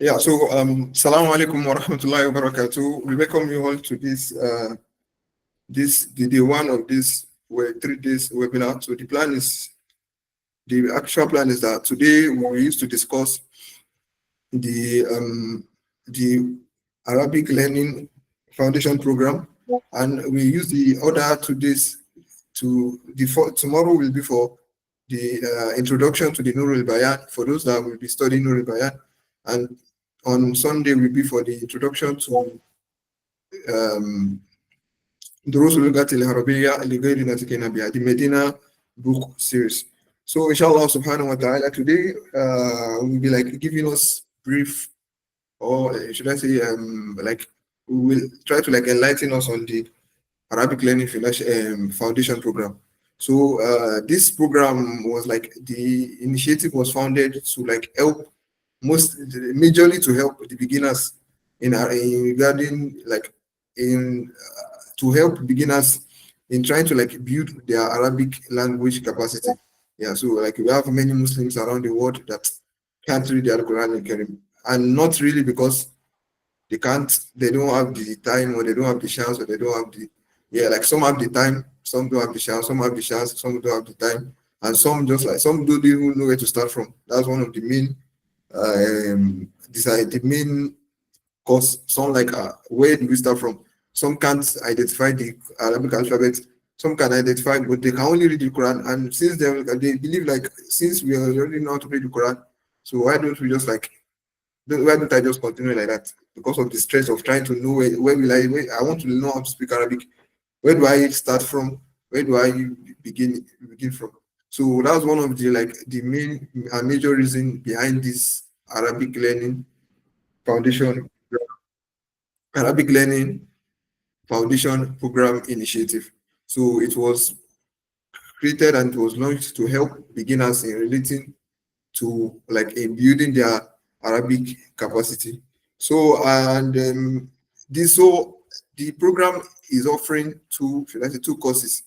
Yeah, so Assalamu alaikum wa rahmatullahi wa barakatuh. We welcome you all to this the day one of this 3 days webinar. So the actual plan is that today we used to discuss the the Arabic Learning Foundation Program, and we use the other 2 days tomorrow will be for the introduction to the Nurul Bayan for those that will be studying Nurul Bayan, and on Sunday will be for the introduction to دروس اللغة العربية لغير ناطقين بها, the Medina book series. So inshallah subhanahu wa ta'ala today will be like giving us brief, or should I say like we will try to like enlighten us on the Arabic Learning Foundation program. So this program was like the initiative was founded to like help majorly to help the beginners in regarding like in to help beginners in trying to like build their Arabic language capacity. Yeah, so like we have many Muslims around the world that can't read the Al-Quran al-Karim, and not really because they don't have the time, or they don't have the chance, or they don't have the, like some have the time, some don't have the chance, some have the chance, some don't have the time, and some don't even know where to start from. That's one of the main the main cause. Some like where do we start from? Some can't identify the Arabic alphabet, some can identify, but they can only read the Quran. And since they believe like, since we already know how to read the Quran, so why don't we just like, why don't I just continue like that? Because of the stress of trying to know where I want to know how to speak Arabic. Where do I start from? Where do I begin from? So that's one of the like the main and major reason behind this Foundation Arabic Learning Foundation Program initiative. So it was created and it was launched to help beginners in relating to like in building their Arabic capacity. So the program is offering two courses.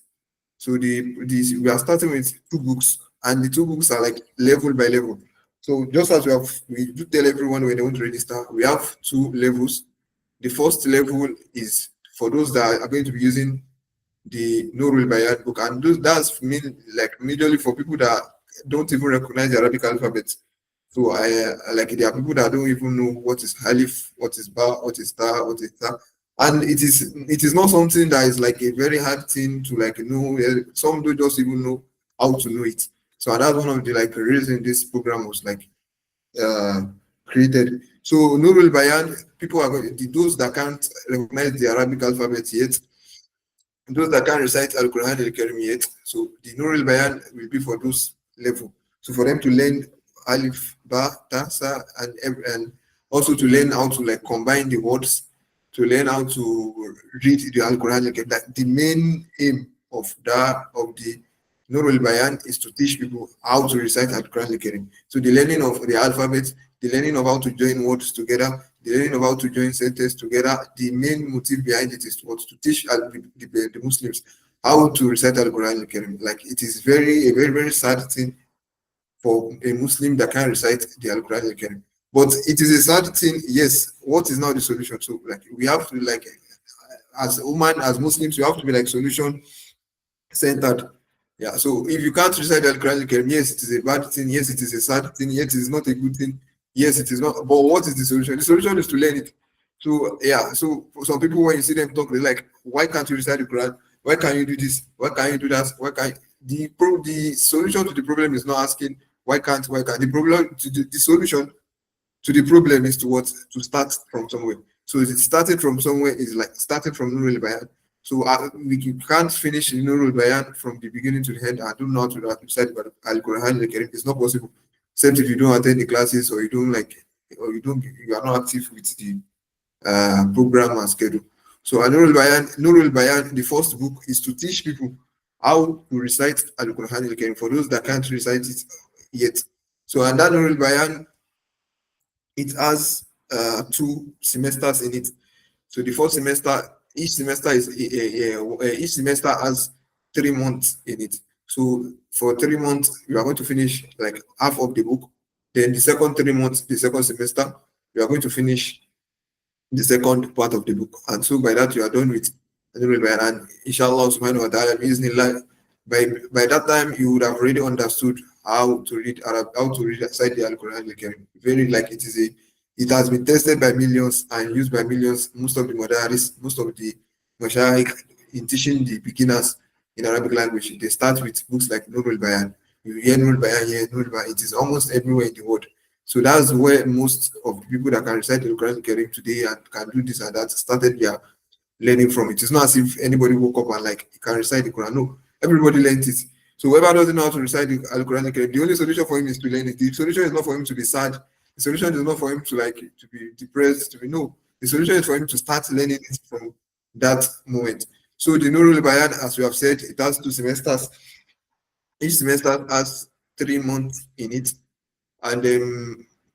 So we are starting with 2 books, and the 2 books are like level by level. So just as we do tell everyone when they want to register, we have 2 levels. The first level is for those that are going to be using the Nurul Bayan book, and that's majorly for people that don't even recognize the Arabic alphabet. So like there are people that don't even know what is Alif, what is Ba, what is Ta, what is Ta. And it is not something that is like a very hard thing to like know. Some don't just even know how to know it. So that's one of the like reason this program was like uh, created. So Nurul Bayan, people are going, those that can't recognize the Arabic alphabet yet, those that can't recite Al Quran Al Karim yet. So the Nurul Bayan will be for those level. So for them to learn Alif, Ba, Ta, Sa, and also to learn how to like combine the words, to learn how to read the Al Quran Al Karim. That the main aim of the Nurul Bayan is to teach people how to recite Al Quran Al Karim. So the learning of the alphabet, the learning of how to join words together, the learning of how to join sentences together, the main motive behind it is to teach the Muslims how to recite Al Quran Al Karim. Like it is a very, very sad thing for a Muslim that can't recite the Al Quran Al Karim. But it is a sad thing, yes. What is now the solution? So like we have to like, as as Muslims, we have to be like solution centered. Yeah, so if you can't recite Al Quran Al Karim, yes, it is a bad thing, yes, it is a sad thing, yes, it is not a good thing, yes, it is not. But what is the solution? The solution is to learn it. So yeah, so for some people when you see them talk, they're like, why can't you recite the Quran? Why can't you do this? Why can't you do that? Why can't the solution to the problem is not asking why can't the problem to the solution to the problem is to start from somewhere. So it's starting from somewhere is like starting from Nurul Bayan. So we can't finish Nurul Bayan from the beginning to the end. I don't know how to recite Al Quran Al Karim. It's not possible, except if you don't attend the classes, or you are not active with the program and schedule. So Nurul Bayan, the first book is to teach people how to recite Al Quran Al Karim for those that can't recite it yet. So and that Nurul Bayan, it has 2 semesters in it. So the first semester, each semester has 3 months in it. So for 3 months, you are going to finish like half of the book. Then the second 3 months, the second semester. you are going to finish the second part of the book. And so by that you are done with Nurul Bayan. And inshallah subhanahu wa ta'ala, biiznillah, by that time you would have already understood how to read Arab, how to read aside the Al-Quran al-Karim. Very like it has been tested by millions and used by millions. Most of the madaris, most of the mashayikh in teaching the beginners in Arabic language, they start with books like Nurul Bayan. You hear Nurul Bayan here, Nurul Bayan. It is almost everywhere in the world. So that's where most of the people that can recite the Quran Karim today and can do this and that started their learning from it. It's not as if anybody woke up and like can recite the Quran. No, everybody learned it. So whoever doesn't know how to recite the Quran Karim, the only solution for him is to learn it. The solution is not for him to be sad. The solution is not for him to like to be depressed. To be no. The solution is for him to start learning it from that moment. So the Nurul Bayan, as we have said, it has 2 semesters. Each semester has 3 months in it, and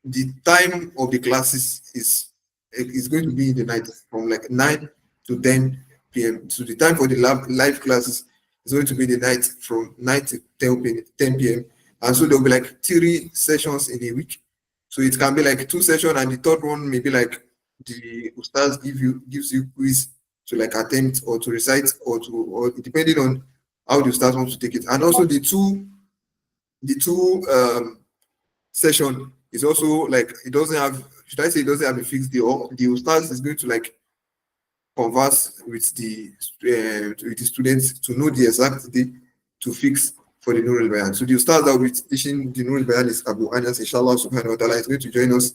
the time of the classes is going to be in the night from like 9 to 10 p.m. So the time for the live classes is going to be the night from 9 to 10 p.m. And so there'll be like 3 sessions in a week. So it can be like 2 sessions, and the third one maybe like the ustaz gives you quiz to like attempt or to recite or depending on how the ustaz wants to take it. And also the two session is also like it doesn't have, should I say, it doesn't have a fixed day, or the ustaz is going to like converse with the students to know the exact day to fix for the Nurul Bayan. So the ustaz that will be teaching the Nurul Bayan is Abu Anas, inshallah subhanahu wa ta'ala, is going to join us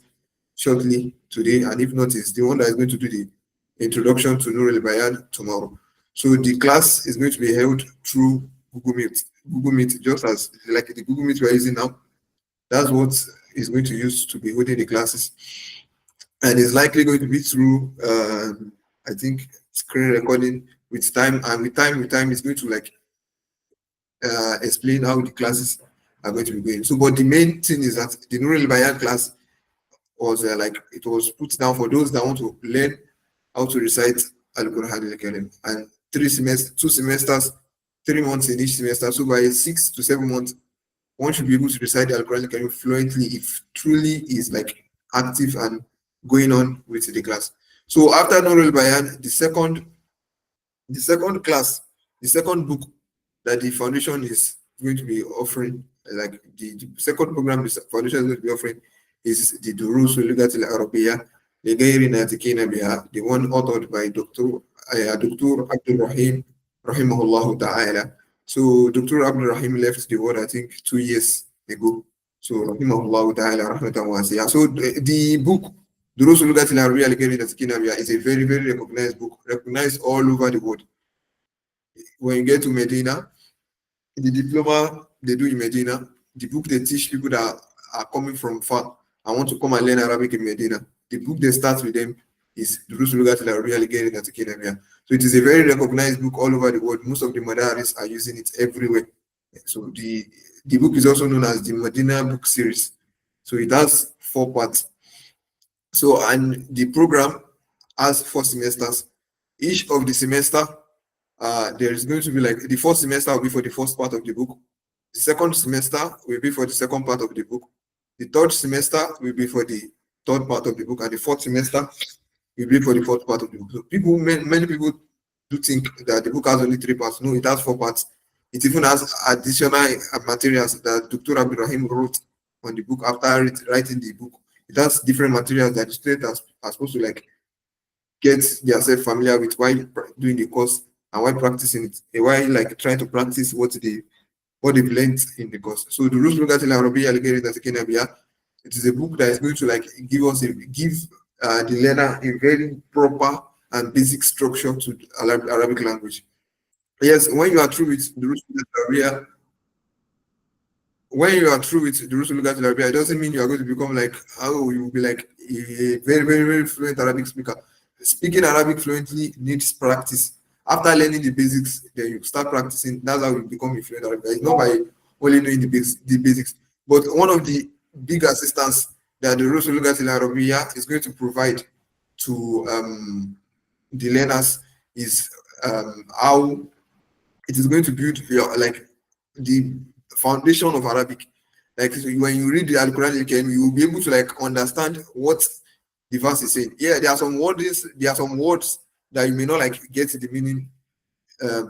shortly today, and if not, is the one that is going to do the introduction to Nurul Bayan tomorrow. So the class is going to be held through Google Meet, just as like the Google Meet we are using now. That's what is going to use to be holding the classes, and it's likely going to be through I think screen recording with time, and with time it's going to like explain how the classes are going to be going. So but the main thing is that the Nurul Bayan class was like it was put down for those that want to learn how to recite Al-Quran al-Karim, and 2 semesters, 3 months in each semester. So by 6 to 7 months, one should be able to recite the Al-Quran al-Karim fluently if truly is like active and going on with the class. So after Nurul Bayan, the second class, the second book that the foundation is going to be offering, like the second program the foundation is going to be offering, is the Durus Lugat al-Arabiya لغير ناطقين بها, the one authored by Dr. Abdul Rahim rahimahullah ta'ala. So Dr. Abdul Rahim left the world I think 2 years ago. So rahimahullah ta'ala rahmatan wasi'a. So the book Durus Lugat al-Arabiya لغير ناطقين بها is a very, very recognized book, recognized all over the world. When you get to Medina, the diploma they do in Medina, the book they teach people that are coming from far and want to come and learn Arabic in Medina, the book they start with them is Durus Lugat al-Arabiya لغير ناطقين بها. So it is a very recognized book all over the world. Most of the madaris are using it everywhere. So the book is also known as the Medina book series. So it has 4 parts. So and the program has 4 semesters. Each of the semester, there is going to be like the first semester will be for the first part of the book. The second semester will be for the second part of the book. The third semester will be for the third part of the book, and the fourth semester will be for the fourth part of the book. So many people do think that the book has only 3 parts. No, it has 4 parts. It even has additional materials that Dr. Abdul Rahim wrote on the book after writing the book. It has different materials that the students are supposed to like get themselves familiar with while doing the course and while practicing it, and while like trying to practice what they've learned in the course. So the Durus Lugat al-Arabiya لغير ناطقين بها, it is a book that is going to like give the learner a very proper and basic structure to Arabic language. Yes, when you are through with the Durus Lugat al-Arabiya, it doesn't mean you are going to become like, oh, you will be like a very, very, very fluent Arabic speaker. Speaking Arabic fluently needs practice. After learning the basics, then you start practicing. That's how you become a fluent Arabic. It's not by only knowing the basics. But one of the big assistance that the Durus Lugat al-Arabiya is going to provide to the learners is how it is going to build your like the foundation of Arabic. Like when you read the Al-Quran, you will be able to like understand what the verse is saying. Yeah, there are some words that you may not like get the meaning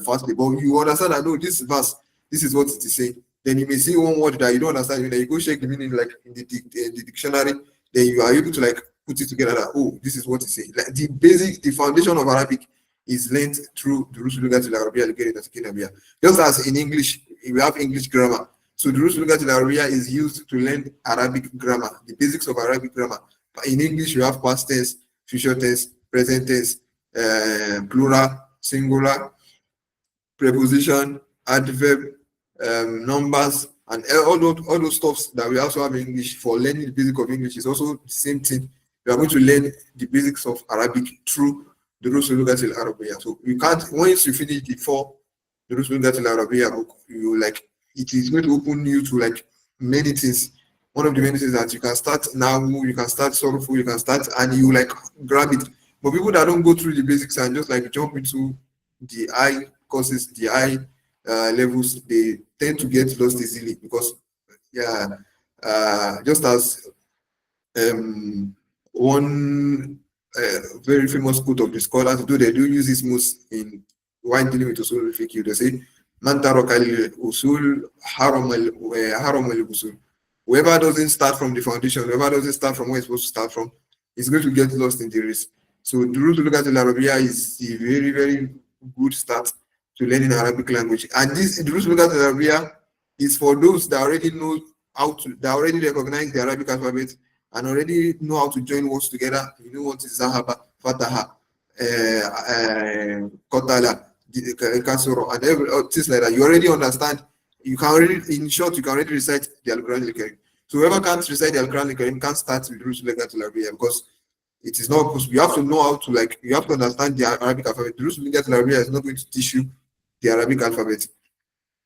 fastly, but you understand that no, this verse, this is what it is saying. Then you may see one word that you don't understand, then you go check the meaning like in the dictionary, then you are able to like put it together that oh, this is what it's saying. Like the foundation of Arabic is learned through the Durus Lugat al-Arabiya al-Arabiya. Just as in English, we have English grammar. So Durus Lugat al-Arabiya is used to learn Arabic grammar, the basics of Arabic grammar. But in English, you have past tense, future tense, present tense, plural, singular, preposition, adverb, numbers, and all those stuffs that we also have in English for learning the basics of English is also the same thing. We are going to learn the basics of Arabic through the Durus Lugat al-Arabiya. So you can't, once you finish the 4 Durus Lugat al-Arabiya book, you like, it is going to open you to like many things. One of the many things that you can start now, you can start sorrowful, you can start and you like grab it. But people that don't go through the basics and just like jump into the high courses, the high levels, they tend to get lost easily because just as one very famous quote of the scholars, though they do use this most in when dealing with usul al-fiqh, they say, "Man taraka al-usul haram al-usul." Whoever doesn't start from the foundation, whoever doesn't start from where it's supposed to start from, is going to get lost in the race. So Durus Lugat al-Arabiya is a very, very good start to learning Arabic language. And this Durus Lugat al-Arabiya is for those that already know how to, that already recognize the Arabic alphabet and already know how to join words together. You know what is Zahaba, Fataha, Kotala, Kasoro, and every things like that. You already understand. You can already, in short, you can already recite the Al-Quran al-Karim. So whoever can't recite the Al-Quran al-Karim can't start with Durus Lugat al-Arabiya because it is not possible. You have to know how to like, you have to understand the Arabic alphabet. Durus Lugat al-Arabiya is not going to teach you the Arabic alphabet.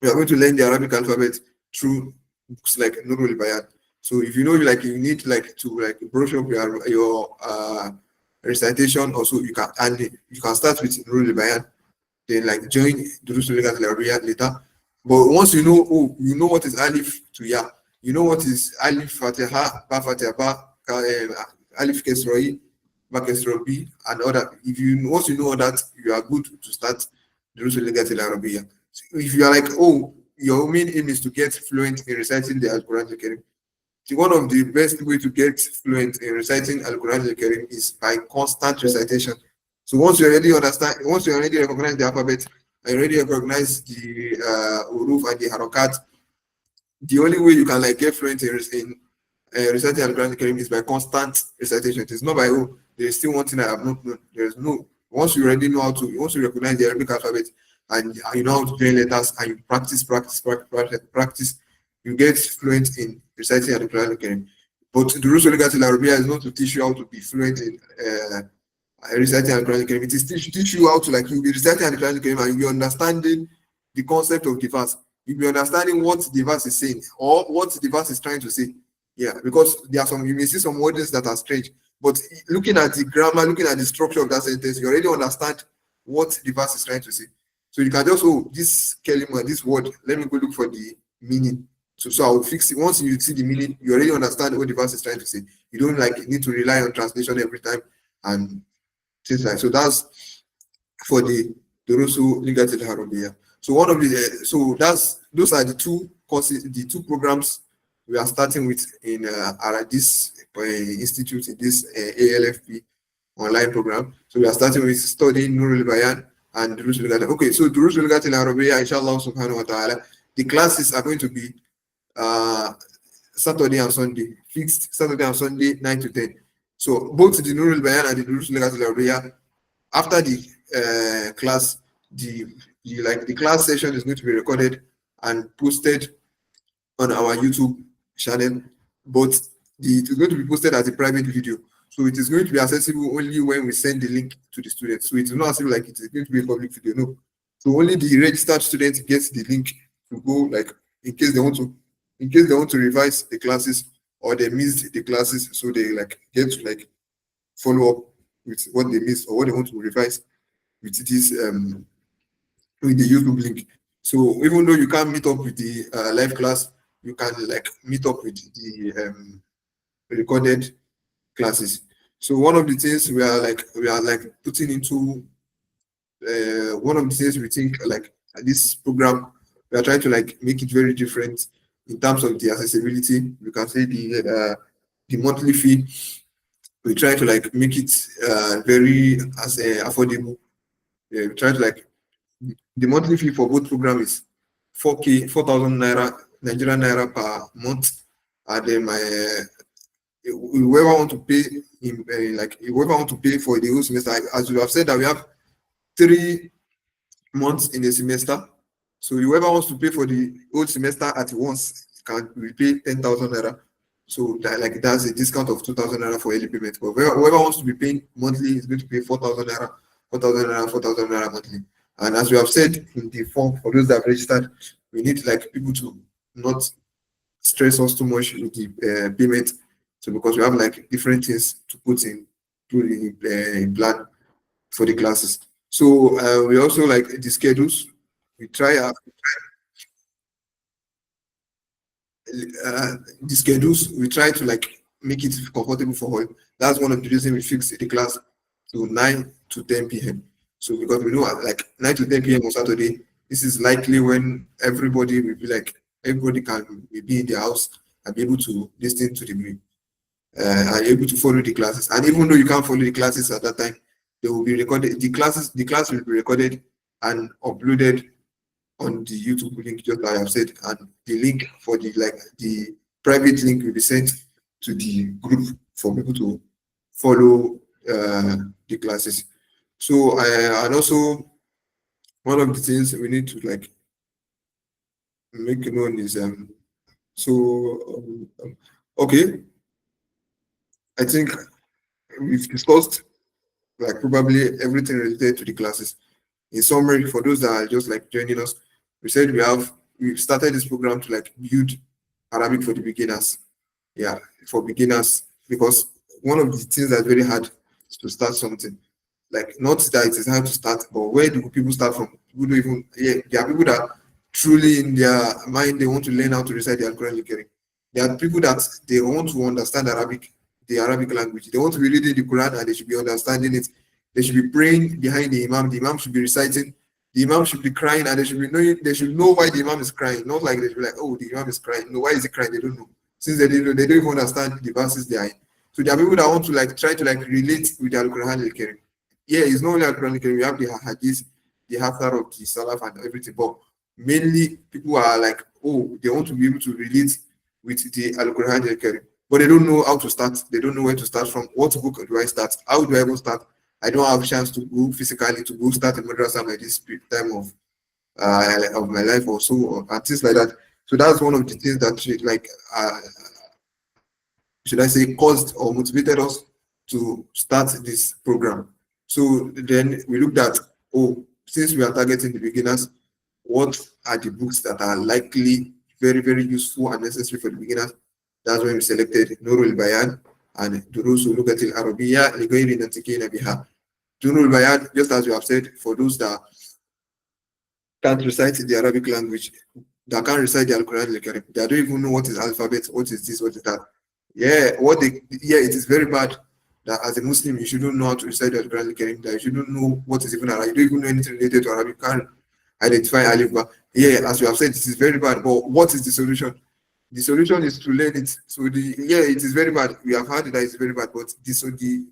We are going to learn the Arabic alphabet through books like Nurul Bayan. So if you know like you need like to like brush up your recitation also, you can, and you can start with Nurul Bayan, then like join Durus Lugat al-Arabiya later. But once you know, oh, you know what is Alif to Ya, you know what is Alif Fatiha, Ba Fatiha, Ba, Alif Kesroi, Ba Kesroi, and other. If you once you know that, you are good to start Durus Lugat al-Arabiya. If you are like, oh, your main aim is to get fluent in reciting the Al-Quran al-Karim, one of the best way to get fluent in reciting Al-Quran al-Karim is by constant recitation. So once you already understand, once you already recognize the alphabet, I already recognize the uruf and the harakat, the only way you can like get fluent in reciting Al-Quran al-Karim is by constant recitation. It is not by, oh, there is still one thing I have not known. There is no, once you already know how to, once you recognize the Arabic alphabet and you know how to join letters and you practice, you get fluent in reciting Al-Quran al-Karim. But the Durus Lugat al-Arabiya is not to teach you how to be fluent in reciting Al-Quran al-Karim. It is to teach you how to like, you'll be reciting Al-Quran al-Karim and you'll be understanding the concept of the verse. You'll be understanding what the verse is saying or what the verse is trying to say. Yeah, because there are some, you may see some words that are strange, but looking at the grammar, looking at the structure of that sentence, you already understand what the verse is trying to say. So you can just, oh, this kalima, this word, let me go look for the meaning. So I'll fix it. Once you see the meaning, you already understand what the verse is trying to say. You don't like need to rely on translation every time and things like so. That's for the Durusu Lugat al-Arabiya. So one of the those are the two courses, the two programs we are starting with in this institute, in this ALFP online program. So we are starting with studying Nurul Bayan and Durus Lugat. Okay, so Durus Lugat al-Arabiya, inshallah subhanahu wa ta'ala, the classes are going to be Saturday and Sunday, fixed Saturday and Sunday, 9 to 10. So both the Nurul Bayan and the Durus Lugat al-Arabiya, after the class, the class session is going to be recorded and posted on our YouTube channel, but it is going to be posted as a private video. So it is going to be accessible only when we send the link to the students. So it is not as if like it is going to be a public video. No. So only the registered students get the link to go, like in case they want to revise the classes or they missed the classes, so they like get to like follow up with what they missed or what they want to revise with this with the YouTube link. So even though you can't meet up with the live class, you can like meet up with the recorded classes. So one of the things we are like putting into one of the things we think like this program, we are trying to like make it very different in terms of the accessibility. You can say the monthly fee. We try to like make it very as affordable. Yeah, we try to like the monthly fee for both program is 4K, 4,000 naira, Nigerian naira per month. And then my whoever want to pay in like whoever want to pay for the whole semester, as you have said that we have 3 months in a semester. So whoever wants to pay for the whole semester at once can repay 10,000 naira. So that like that's a discount of 2,000 naira for early payment. But whoever wants to be paying monthly is going to pay 4,000 naira, 4,000 naira, 4,000 naira monthly. And as we have said in the form for those that have registered, we need like people to not stress us too much with the payment. So because we have like different things to put in plan for the classes. So we also like the schedules. We try the schedules. We try to like make it comfortable for all. That's one of the reasons we fixed the class to 9 to 10 p.m. So because we know like 9 to 10 p.m. on Saturday, this is likely when everybody will be like everybody can be in their house and be able to listen to the are able to follow the classes. And even though you can't follow the classes at that time, they will be recorded. The class will be recorded and uploaded on the YouTube link, just like I have said, and the link for the private link will be sent to the group for people to follow the classes. So and also one of the things we need to like make known is okay, I think we've discussed like probably everything related to the classes. In summary, for those that are just like joining us, we said we started this program to like build Arabic for the beginners. Yeah, for beginners, because one of the things that's very hard is to start something. Like not that it is hard to start, but where do people start from? People don't even there are people that truly in their mind they want to learn how to recite the Al-Quran Al-Karim. There are people that they want to understand Arabic, the Arabic language. They want to be reading the Quran and they should be understanding it. They should be praying behind the Imam. The Imam should be reciting. The Imam should be crying and they should know why the Imam is crying. Not like they should be like, oh, the Imam is crying. No, why is he crying? They don't know. Since they don't even understand the verses they are in. So there are people that want to like try to like relate with the Al-Quran Al-Karim. Yeah, it's not only Al-Quran Al-Karim, we have the Hadith, the Haftar of the Salaf and everything, but mainly people are like, oh, they want to be able to relate with the Al-Quran Al-Karim, but they don't know how to start. They don't know where to start from. What book do I start? How do I even start? I don't have a chance to go physically to go start a madrasa at this time of my life or so, or things like that. So that's one of the things that like should I say, caused or motivated us to start this program. So then we looked at, oh, since we are targeting the beginners, what are the books that are likely very, very useful and necessary for the beginners? That's when we selected Nurul Bayan and Durusu Lugatil Arabiya Ligayri Nantikina Biha. Nurul Bayan, just as you have said, for those that can't recite the Arabic language, that can't recite the Al-Quran, they don't even know what is alphabet, what is this, what is that. It is very bad that as a Muslim you shouldn't know how to recite the Quran Karim, that you shouldn't know what is even Arabic, you don't even know anything related to Arabic, you can't identify Alif Ba. Yeah, as you have said, this is very bad. But what is the solution? The solution is to learn it. So it is very bad. We have heard that it's very bad, but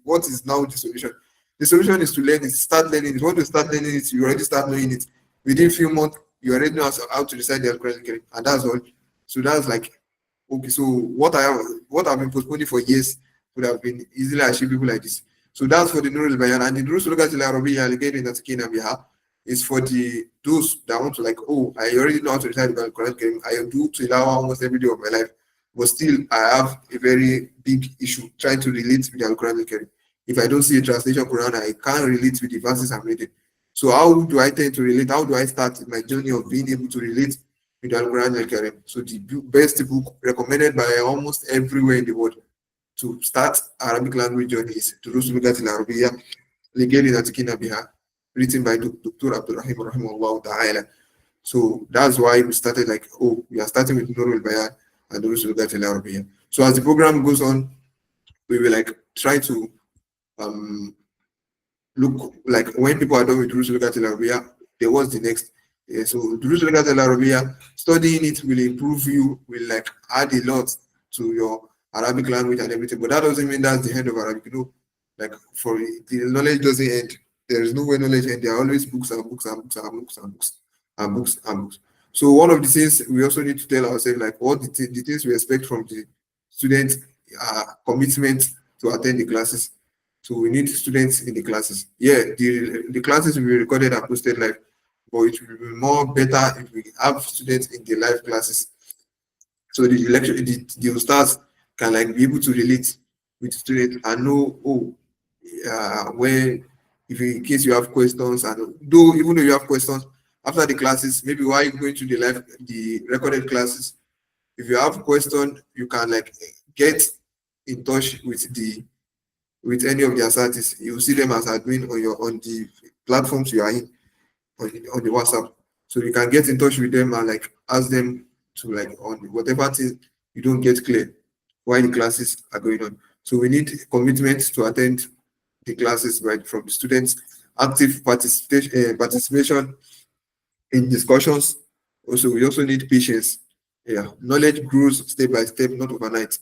what is now the solution? The solution is to learn it, start learning it. When you start learning it, you already start knowing it. Within a few months, you already know how to recite the Quran Karim, and that's all. So that's like okay, so what I've been postponing for years would have been easily achievable like this. So that's for the Nurul Bayan. And the Durus Lugat al Arabiya allocated in Atakina Biha is for those that want to like, oh, I already know how to recite the Quran Karim. I do Tilawa almost every day of my life. But still I have a very big issue trying to relate with the Quran Karim. If I don't see a translation Quran, I can't relate with the verses I'm reading. So how do I tend to relate? How do I start my journey of being able to relate with Al Quran Al Karim? So the best book recommended by almost everywhere in the world to start Arabic language journey is Durus Lugat al Arabiya Ligeri Natikina Biha, written by Dr. Abdul Rahim Rahimahullah Ta'ala. So that's why we started like, oh, we are starting with Nurul Bayan and Durus Lugat al Arabiya. So as the program goes on, we will like try to look like when people are done with Durus Lugat al Arabiya, there was the next. Yeah, so Durus Lugat al Arabiya, studying it will improve you, will like add a lot to your Arabic language and everything. But that doesn't mean that's the end of Arabic. Like for the knowledge doesn't end. There is no way knowledge ends. There are always books and books and books and books and books and books and books. So one of the things we also need to tell ourselves, like what the things we expect from the students, commitment to attend the classes. So we need students in the classes. Yeah, the classes will be recorded and posted live, but it will be more better if we have students in the live classes. So the stars can like be able to relate with students and know, when if in case you have questions, and though even though you have questions after the classes, maybe while you're going to the recorded classes, if you have question, you can like get in touch with any of the artists. You see them as admin on the platforms you are in on the WhatsApp. So you can get in touch with them and like ask them to like on whatever thing you don't get clear while the classes are going on. So we need commitment to attend the classes right from the students, active participation in discussions. Also, we also need patience. Yeah, knowledge grows step by step, not overnight.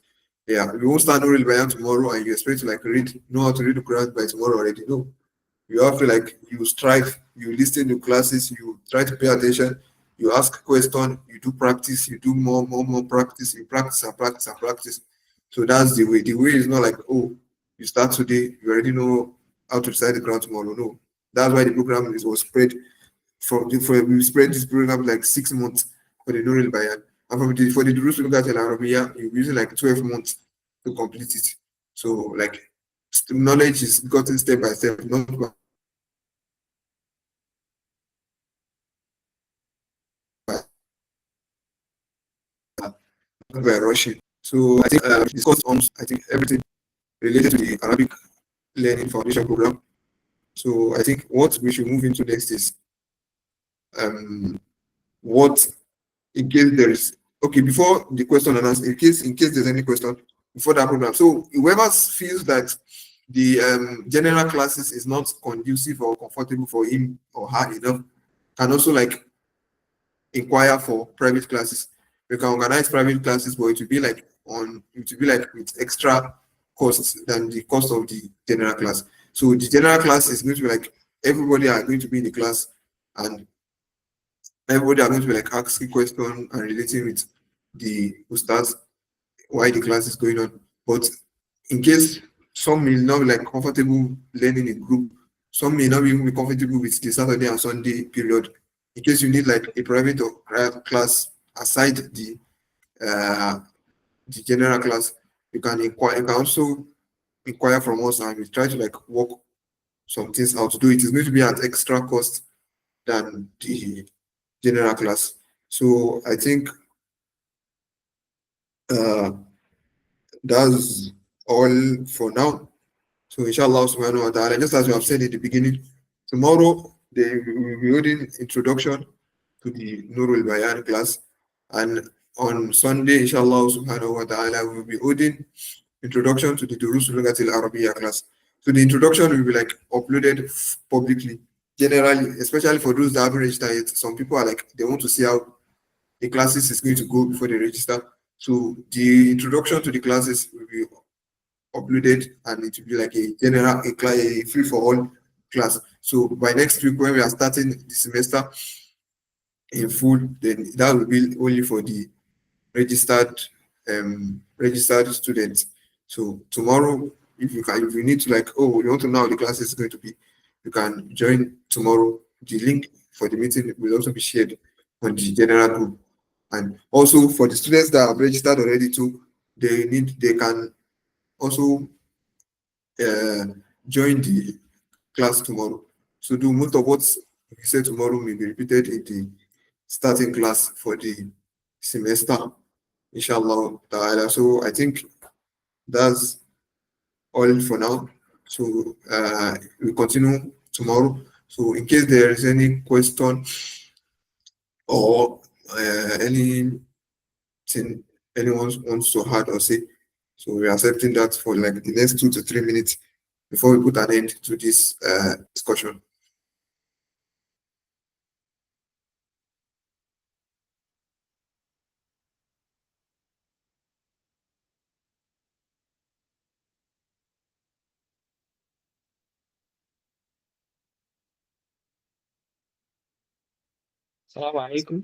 Yeah, we won't start Nurul Bayan tomorrow and you expect to like know how to read the Quran by tomorrow already. No, you have to like you strive, you listen to classes, you try to pay attention, you ask question, you do practice, you do more practice, you practice and practice and practice. So that's the way. The way is not like, oh, you start today, you already know how to decide the ground tomorrow. No, that's why the program was spread we spread this program like 6 months for the Nurul Bayan. And for the Durus Lugat al Arabiya, you're using like 12 months to complete it. So like knowledge is gotten step by step, not by rushing. So I think discussed on I think everything related to the Arabic Learning Foundation program. So I think what we should move into next is what in case there is okay before the question and answer in case there's any question before that program. So whoever feels that the general classes is not conducive or comfortable for him or her enough can also like inquire for private classes. We can organize private classes, but it will be like with extra costs than the cost of the general class. So the general class is going to be like everybody are going to be in the class and everybody are going to be like asking questions and relating with the ustads while the class is going on. But in case some may not be like comfortable learning in group, some may not even be comfortable with the Saturday and Sunday period. In case you need like a private or class aside uh, the general class, you can inquire. You can also inquire from us, and we try to like work some things out. To do it is going to be at extra cost than the general class. So I think uh, that's all for now. So inshallah subhanahu wa ta'ala, just as we have said in the beginning, tomorrow they will be holding introduction to the Nurul Bayan class. And on Sunday, inshallah subhanahu wa ta'ala, we will be holding introduction to the Durus Lugatil Arabiya class. So the introduction will be like uploaded publicly, generally, especially for those that haven't registered yet. Some people are like, they want to see how the classes is going to go before they register. So the introduction to the classes will be uploaded and it will be like a general, a free for all class. So by next week, when we are starting the semester in full, then that will be only for the registered students. So tomorrow, if you need to like, oh, you want to know how the class is going to be, you can join tomorrow. The link for the meeting will also be shared on the general group. And also for the students that have registered already too, they can also uh, join the class tomorrow. So do most of what we say tomorrow may be repeated in the starting class for the semester, inshallah ta'ala. So I think that's all for now. So we continue tomorrow. So in case there is any question or anything anyone wants to add or say, so we're accepting that for like the next 2 to 3 minutes before we put an end to this discussion. Assalamu alaikum.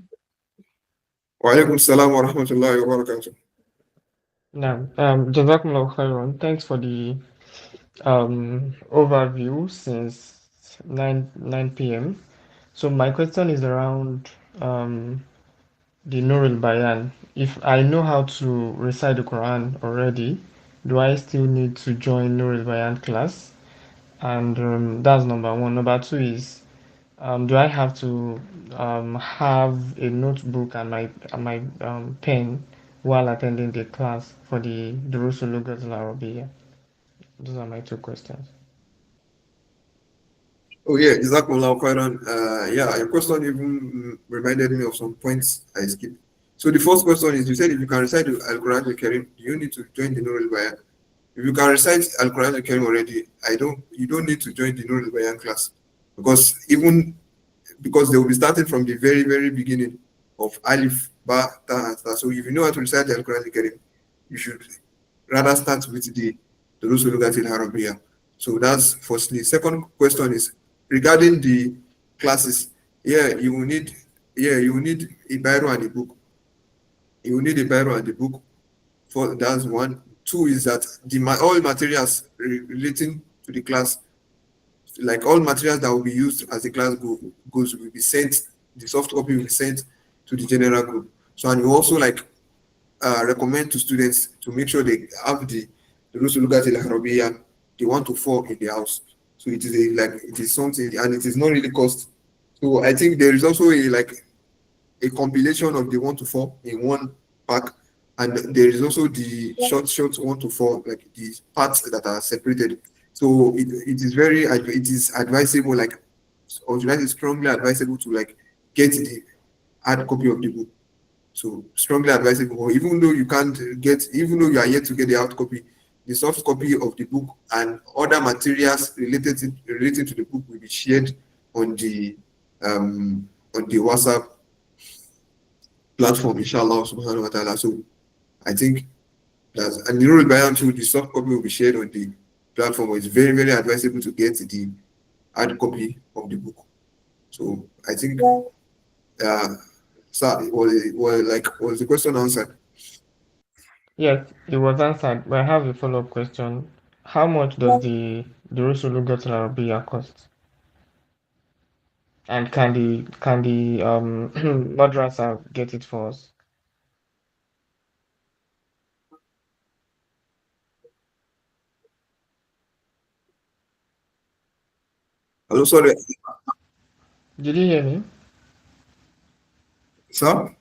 Wa alaikum salam wa rahmatullahi wa barakatuh. Now, Jazakumullah khairan. Thanks for the overview since 9 p.m. So my question is around the Nurul Bayan. If I know how to recite the Quran already, do I still need to join Nurul Bayan class? And that's number one. Number two is, do I have to have a notebook and my pen while attending the class for the Durusul Lugat Al Arabiya? Those are my two questions. Oh yeah, Jazakumullah khairan. Yeah, your question even reminded me of some points I skipped. So the first question is, you said if you can recite the Al-Quran al-Karim, you need to join the Nurul Bayan. If you can recite Al-Quran al-Karim already, you don't need to join the Nurul Bayan class, because they will be starting from the very, very beginning of Alif, Ba, Ta, and Ta. So if you know how to recite the Al-Quran al-Karim, you should rather start with the Durusul Lugatil Arabiya. So that's firstly. Second question is regarding the classes. You will need a biro and a book. You will need a biro and a book. For that's one. Two is that all materials relating to the class, like all materials that will be used as the class goes, will be sent. The soft copy will be sent to the general group. So, and we also like recommend to students to make sure they have the Rusul Lugat al Arabiya, the 1 to 4 in the house. So it is something, and it is not really cost. So I think there is also a compilation of the 1 to 4 in one pack, and there is also the short 1 to 4, like the parts that are separated. So it is advisable, like, or should I say strongly advisable to like get the hard copy of the book. So strongly advisable. Or even though even though you are yet to get the hard copy, the soft copy of the book and other materials relating to the book will be shared on the WhatsApp platform, inshallah subhanahu wa ta'ala. So I think that's, and the rule by too, the soft copy will be shared on the platform. It's very, very advisable to get the hard copy of the book. So I think sir, was the question answered? Yes, it was answered, but I have a follow-up question. How much does the Durusul Lugat Al Arabiya cost? And can the madrasa get it for us? Hello, sorry, Did you hear me? sir.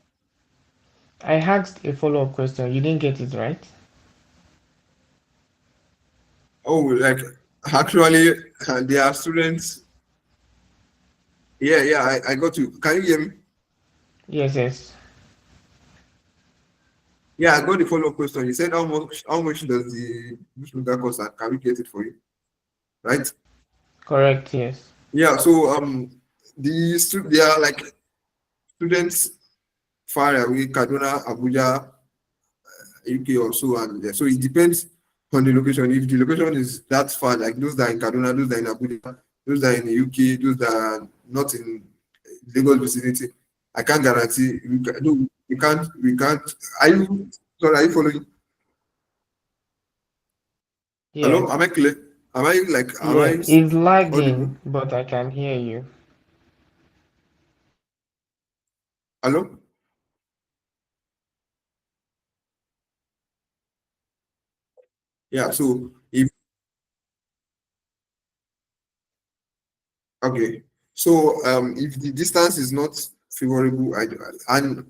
I asked a follow-up question. You didn't get it right? Oh, like actually, there are students. Yeah, yeah, I got you. Can you hear me? Yes, yes. Yeah, I got the follow-up question. You said how much does the Bushminga cost, and can we get it for you? Right? Correct, yes. Yeah, so they are like students far away, Kaduna, Abuja, UK or so, and so it depends on the location. If the location is that far, like those that are in Kaduna, those that are in Abuja, those that are in the UK, those that are not in Lagos vicinity, I can't guarantee no, we can't. Are you sorry, are you following? Hello, Yes. am I clear? Am Yeah, I it's audible? lagging, but I can hear you. Hello? Yeah, so if okay. So if the distance is not favorable, and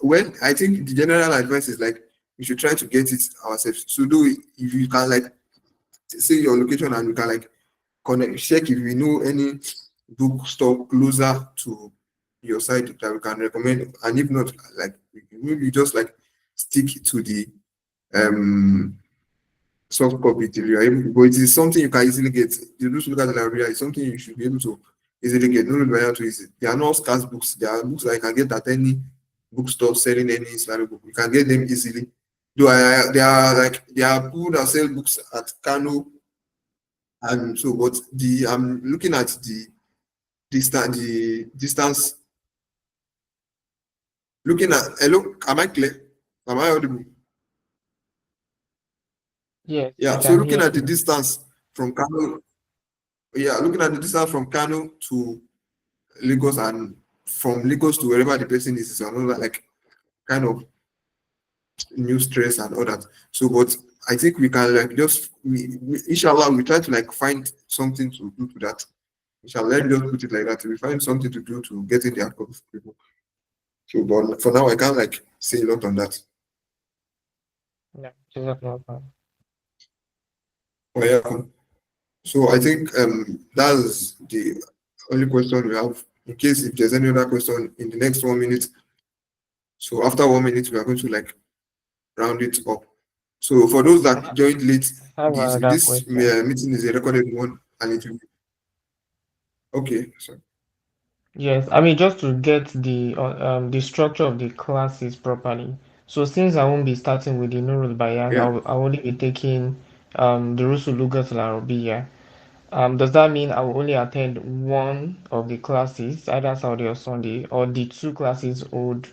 when I think the general advice is like we should try to get it ourselves. So do if you can like say your location and we can like connect, check if we know any bookstore closer to your site that we can recommend, and if not, like maybe just like stick to the um soft copy till you are able to, but it is something you can easily get. The Durus Lugatil Arabiya is something you should be able to easily get. No require to easy. They are not scarce books. They are books that you can get at any bookstore selling any Islamic book. You can get them easily. Though they are like they are people that sell books at Kano, and so but the I'm looking at the distance. Looking at hello, am I clear? Am I audible? Yes, I Yeah. So can looking hear at the you. distance from Kano, yeah, looking at the distance from Kano to Lagos and from Lagos to wherever the person is another like kind of new stress and all that. So, but I think we can like just inshallah we try to like find something to do to that. Inshallah, let me just put it like that. We find something to do to get in the outcome of people. So, but for now, I can't like say a lot on that. Yeah, Jazakallah. But yeah, so I think that's the only question we have. In case if there's any other question in the next 1 minute. So after 1 minute, we are going to like round it up. So for those that joined late, I have another this question. meeting is a recorded one, and it will be okay. So Yes, I mean just to get the structure of the classes properly. So since I won't be starting with the Nurul Bayan, yeah, I'll only be taking the Rusul Lugat Al Arabiya. Does that mean I will only attend one of the classes, either Saturday or Sunday, or the two classes hold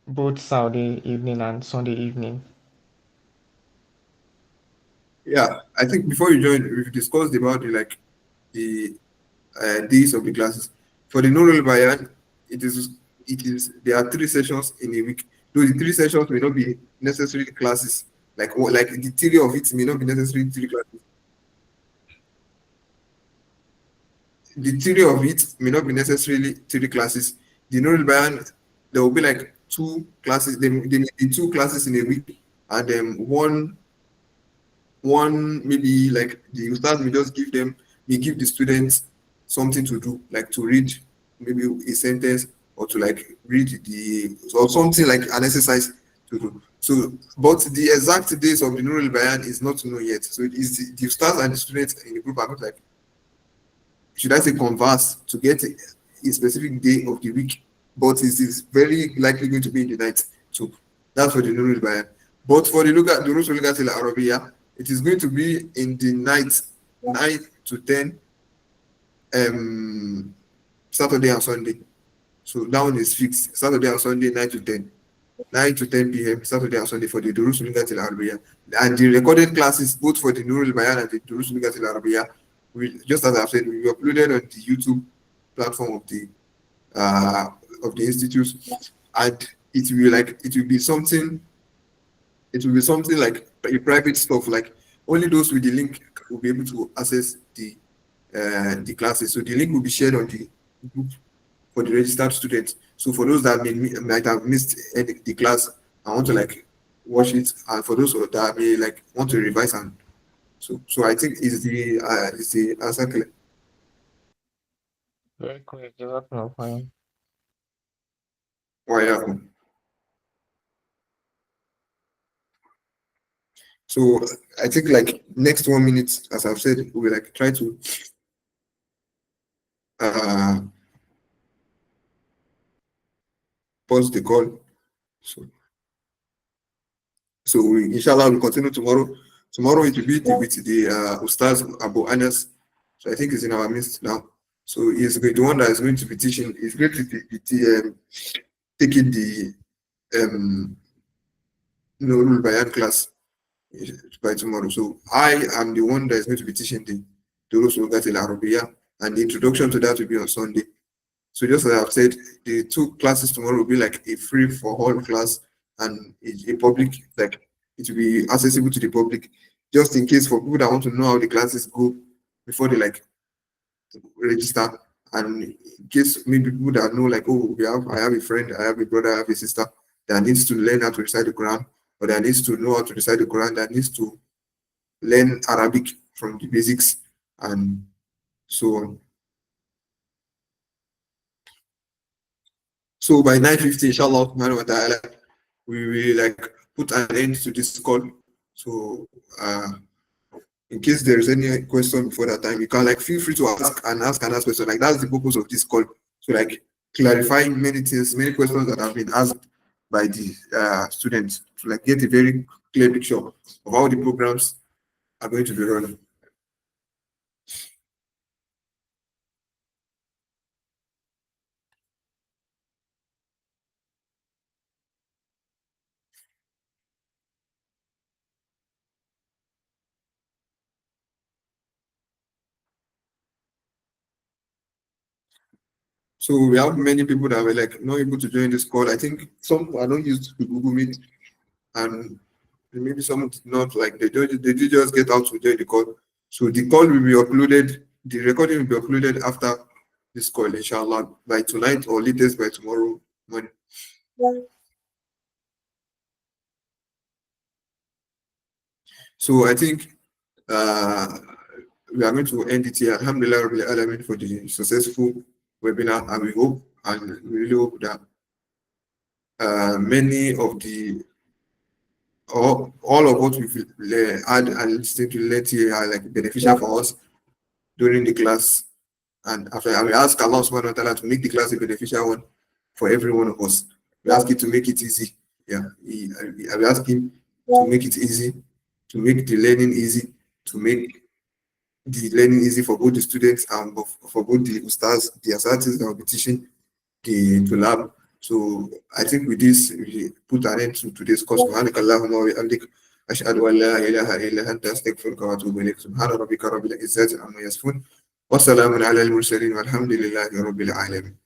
both Saturday evening and Sunday evening? yeah. I think before you join, we've discussed about the days of the classes. For the Nurul Bayan, it is there are 3 sessions in a week. Though the 3 sessions may not be necessarily classes. Like the theory of it may not be necessarily 3 classes. The theory of it may not be necessarily 3 classes. The Nurul Bayan, there will be like 2 classes. There may be 2 classes in a week, and one maybe like the ustad may just give the students something to do, like to read maybe a sentence or to like read the or something like an exercise to do. So, but the exact days of the Nurul Bayan is not known yet. So it is the ustads and the students in the group are not like should I say converse to get a specific day of the week, but it is very likely going to be in the night. So that's for the Nurul Bayan. But for the Rusul Lugatil Arabiya, it is going to be in the night, 9 to 10, Saturday and Sunday. So that one is fixed. Saturday and Sunday, 9 to 10. 9 to 10 p.m. Saturday and Sunday for the Durus Lugatil Arabiya. And the recorded classes, both for the Nurul Bayan and the Durus Lugatil Arabiya, will, just as I've said, will be uploaded on the YouTube platform uh, of the institute, and it will be something like a private stuff. Like only those with the link will be able to access the classes. So the link will be shared on the group for the registered students. So for those that might have missed the class, I want to like watch it, and for those that may like want to revise and so I think is the answer clear? Very quick, Jazakallah. Why yeah. So I think like next 1 minute, as I've said, we will like try to uh pause the call. So inshallah we'll continue tomorrow. Tomorrow it will be with the Ustaz Abu Anas. So I think he's in our midst now. So the one that is going to be teaching. He's going to be taking the um Nurul Bayan class by tomorrow. So I am the one that is going to be teaching the Durus Lugat al Arabiya, and the introduction to that will be on Sunday. So just as I've said, the 2 classes tomorrow will be like a free for all class and a public, like it will be accessible to the public, just in case for people that want to know how the classes go before they like register. And in case maybe people that know like, oh, I have a friend, I have a brother, I have a sister that needs to learn how to recite the Quran, or that needs to know how to recite the Quran, that needs to learn Arabic from the basics and so on. So by 9:50, inshallah, subhanahu wa ta'ala, we will like put an end to this call. So in case there is any question before that time, you can like feel free to ask questions. Like that's the purpose of this call. So like clarifying many things, many questions that have been asked by the students to like get a very clear picture of how the programs are going to be run. So we have many people that were like not able to join this call. I think some are not used to Google Meet, and maybe some did not like they did just get out to join the call. So the call will be uploaded, the recording will be uploaded after this call, inshallah, by tonight or latest by tomorrow morning. So I think uh, we are going to end it here. Alhamdulillah Rabbil Alamin for the successful webinar, and we hope and we really hope that many of the all of what we've had and listened to let here are like beneficial for us during the class. And after I will ask Allah subhanahu wa ta'ala to make the class a beneficial one for every one of us. We ask him to make it easy. Yeah. I will ask him to make it easy, to make the learning easy, to make the learning easy for both the students and for both the ustads, the asatids that will be teaching the lab. So I think with this, we put an end to today's course. سبحانك اللهم وبحمدك أشهد أن لا إله إلا أنت أستغفرك وأتوب إليك سبحان ربك رب العزة عما يصفون وسلام على المرسلين والحمد لله رب العالمين.